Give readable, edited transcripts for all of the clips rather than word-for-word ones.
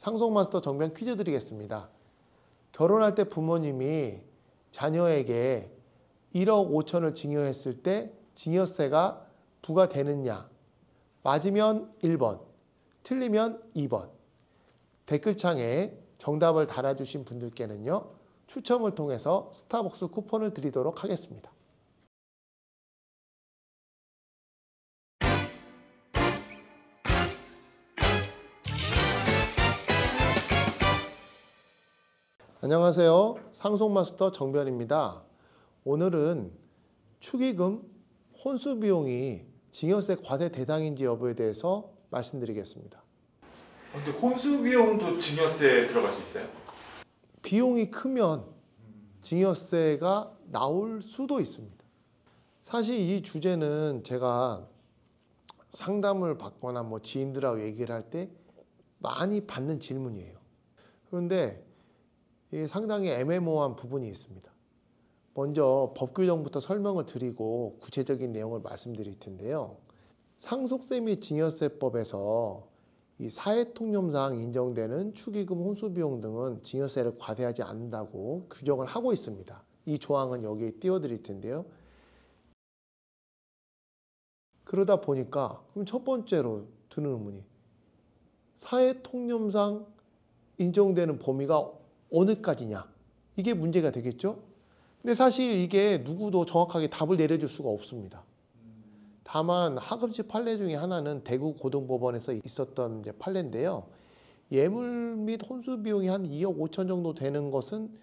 상속마스터 정변 퀴즈 드리겠습니다. 결혼할 때 부모님이 자녀에게 1억 5천을 증여했을 때 증여세가 부과되느냐? 맞으면 1번, 틀리면 2번. 댓글창에 정답을 달아주신 분들께는요, 추첨을 통해서 스타벅스 쿠폰을 드리도록 하겠습니다. 안녕하세요. 상속마스터 정변입니다. 오늘은 축의금, 혼수비용이 증여세 과세 대상인지 여부에 대해서 말씀드리겠습니다. 근데 혼수비용도 증여세에 들어갈 수 있어요? 비용이 크면 증여세가 나올 수도 있습니다. 사실 이 주제는 제가 상담을 받거나 지인들하고 얘기를 할 때 많이 받는 질문이에요. 그런데 이게 상당히 애매모호한 부분이 있습니다. 먼저 법 규정부터 설명을 드리고 구체적인 내용을 말씀드릴 텐데요. 상속세 및 증여세법에서 이 사회통념상 인정되는 축의금, 혼수비용 등은 증여세를 과세하지 않는다고 규정을 하고 있습니다. 이 조항은 여기에 띄워드릴 텐데요. 그러다 보니까 그럼 첫 번째로 드는 의문이 사회통념상 인정되는 범위가 어느까지냐? 이게 문제가 되겠죠? 근데 사실 이게 누구도 정확하게 답을 내려줄 수가 없습니다. 다만 하급식 판례 중에 하나는 대구 고등법원에서 있었던 판례인데요. 예물 및 혼수 비용이 한 2억 5천 정도 되는 것은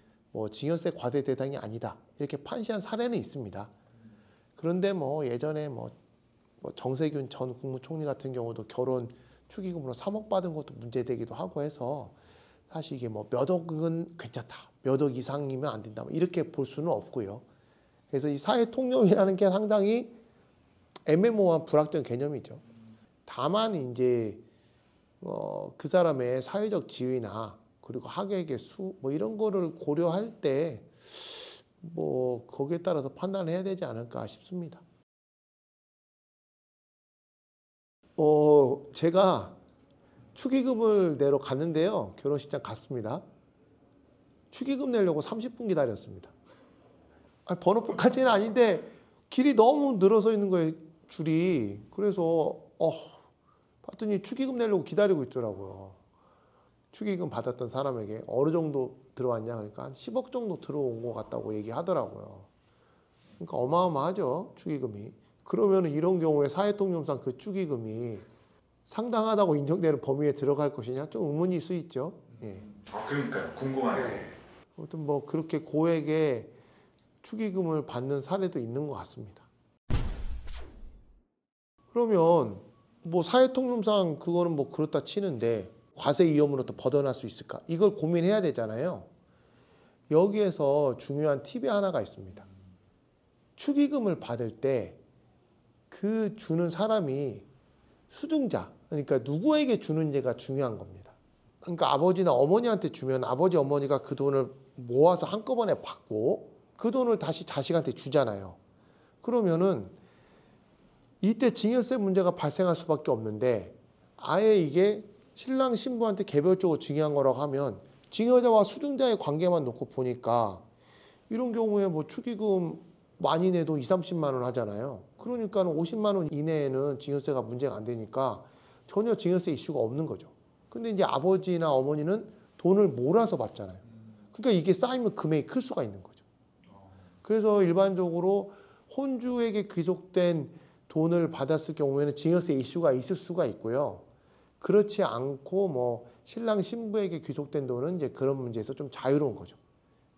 증여세 과세 대상이 아니다. 이렇게 판시한 사례는 있습니다. 그런데 예전에 정세균 전 국무총리 같은 경우도 결혼 축의금으로 3억 받은 것도 문제되기도 하고 해서 사실 이게 몇 억은 괜찮다, 몇 억 이상이면 안 된다, 이렇게 볼 수는 없고요. 그래서 이 사회통념이라는 게 상당히 애매모호한 불확정 개념이죠. 다만 이제 그 사람의 사회적 지위나 그리고 학역의 수 이런 거를 고려할 때 거기에 따라서 판단을 해야 되지 않을까 싶습니다. 제가 축의금을 내러 갔는데요. 결혼식장 갔습니다. 축의금 내려고 30분 기다렸습니다. 번호표까지는 아닌데 길이 너무 늘어서 있는 거예요, 줄이. 그래서 봤더니 축의금 내려고 기다리고 있더라고요. 축의금 받았던 사람에게 어느 정도 들어왔냐 그러니까 한 10억 정도 들어온 것 같다고 얘기하더라고요. 그러니까 어마어마하죠, 축의금이. 그러면 이런 경우에 사회통념상 그 축의금이 상당하다고 인정되는 범위에 들어갈 것이냐 좀 의문일 수 있죠. 예. 그러니까요. 궁금하네요. 네. 아무튼 그렇게 고액의 축의금을 받는 사례도 있는 것 같습니다. 그러면 사회통념상 그거는 그렇다 치는데 과세 위험으로부터 벗어날 수 있을까? 이걸 고민해야 되잖아요. 여기에서 중요한 팁이 하나가 있습니다. 축의금을 받을 때 그 주는 사람이 수증자, 그러니까 누구에게 주는지가 중요한 겁니다. 그러니까 아버지나 어머니한테 주면 아버지, 어머니가 그 돈을 모아서 한꺼번에 받고 그 돈을 다시 자식한테 주잖아요. 그러면은 이때 증여세 문제가 발생할 수밖에 없는데 아예 이게 신랑 신부한테 개별적으로 증여한 거라고 하면 증여자와 수증자의 관계만 놓고 보니까 이런 경우에 축의금 많이 내도 20, 30만 원 하잖아요. 그러니까 50만 원 이내에는 증여세가 문제가 안 되니까 전혀 증여세 이슈가 없는 거죠. 근데 이제 아버지나 어머니는 돈을 몰아서 받잖아요. 그러니까 이게 쌓이면 금액이 클 수가 있는 거죠. 그래서 일반적으로 혼주에게 귀속된 돈을 받았을 경우에는 증여세 이슈가 있을 수가 있고요. 그렇지 않고 신랑 신부에게 귀속된 돈은 이제 그런 문제에서 좀 자유로운 거죠.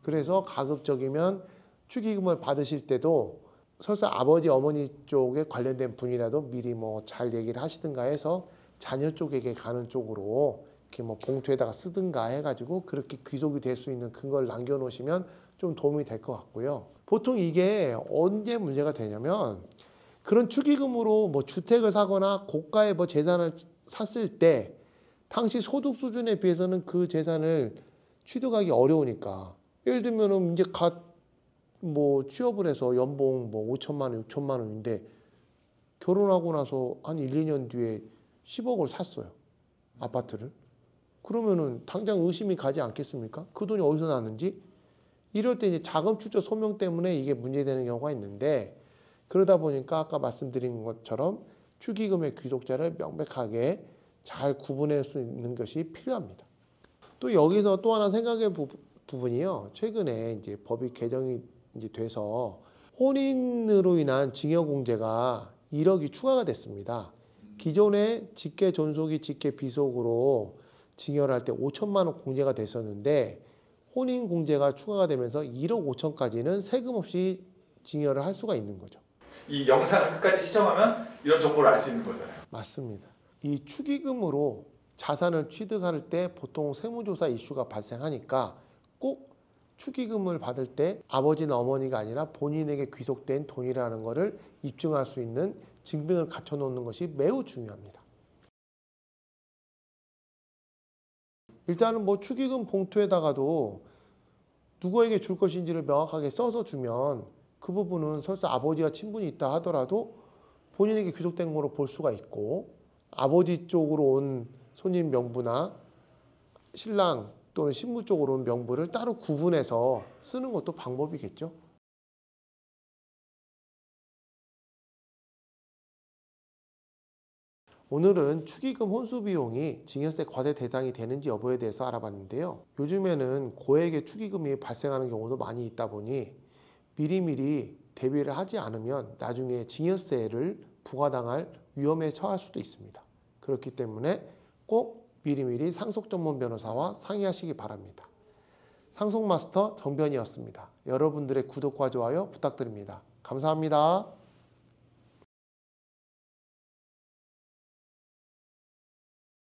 그래서 가급적이면 축의금을 받으실 때도 설사 아버지, 어머니 쪽에 관련된 분이라도 미리 잘 얘기를 하시든가 해서 자녀 쪽에게 가는 쪽으로 이렇게 봉투에다가 쓰든가 해가지고 그렇게 귀속이 될 수 있는 근거를 남겨놓으시면 좀 도움이 될 것 같고요. 보통 이게 언제 문제가 되냐면 그런 축의금으로 주택을 사거나 고가의 재산을 샀을 때 당시 소득 수준에 비해서는 그 재산을 취득하기 어려우니까 예를 들면 이제 취업을 해서 연봉 5천만 원, 6천만 원인데 결혼하고 나서 한 1, 2년 뒤에 10억을 샀어요. 아파트를. 그러면은 당장 의심이 가지 않겠습니까? 그 돈이 어디서 나왔는지. 이럴 때 이제 자금 출처 소명 때문에 이게 문제되는 경우가 있는데, 그러다 보니까 아까 말씀드린 것처럼 축의금의 귀속자를 명백하게 잘 구분할 수 있는 것이 필요합니다. 또 여기서 또 하나 생각의 부분이요. 최근에 이제 법이 개정이 이제 돼서 혼인으로 인한 징여공제가 1억이 추가가 됐습니다. 기존에 직계 존속이 직계 비속으로 징여를 할 때 5천만 원 공제가 됐었는데, 혼인 공제가 추가가 되면서 1억 5천까지는 세금 없이 징여를 할 수가 있는 거죠. 이 영상을 끝까지 시청하면 이런 정보를 알 수 있는 거잖아요. 맞습니다. 이 축의금으로 자산을 취득할 때 보통 세무조사 이슈가 발생하니까 꼭 축의금을 받을 때 아버지나 어머니가 아니라 본인에게 귀속된 돈이라는 것을 입증할 수 있는 증빙을 갖춰 놓는 것이 매우 중요합니다. 일단은 뭐 축의금 봉투에다가도 누구에게 줄 것인지를 명확하게 써서 주면 그 부분은 설사 아버지와 친분이 있다 하더라도 본인에게 귀속된 거로 볼 수가 있고, 아버지 쪽으로 온 손님 명부나 신랑 또는 신부 쪽으로 온 명부를 따로 구분해서 쓰는 것도 방법이겠죠. 오늘은 축의금 혼수 비용이 증여세 과세 대상이 되는지 여부에 대해서 알아봤는데요. 요즘에는 고액의 축의금이 발생하는 경우도 많이 있다 보니 미리미리 대비를 하지 않으면 나중에 증여세를 부과당할 위험에 처할 수도 있습니다. 그렇기 때문에 꼭 미리미리 상속 전문 변호사와 상의하시기 바랍니다. 상속마스터 정변이었습니다. 여러분들의 구독과 좋아요 부탁드립니다. 감사합니다.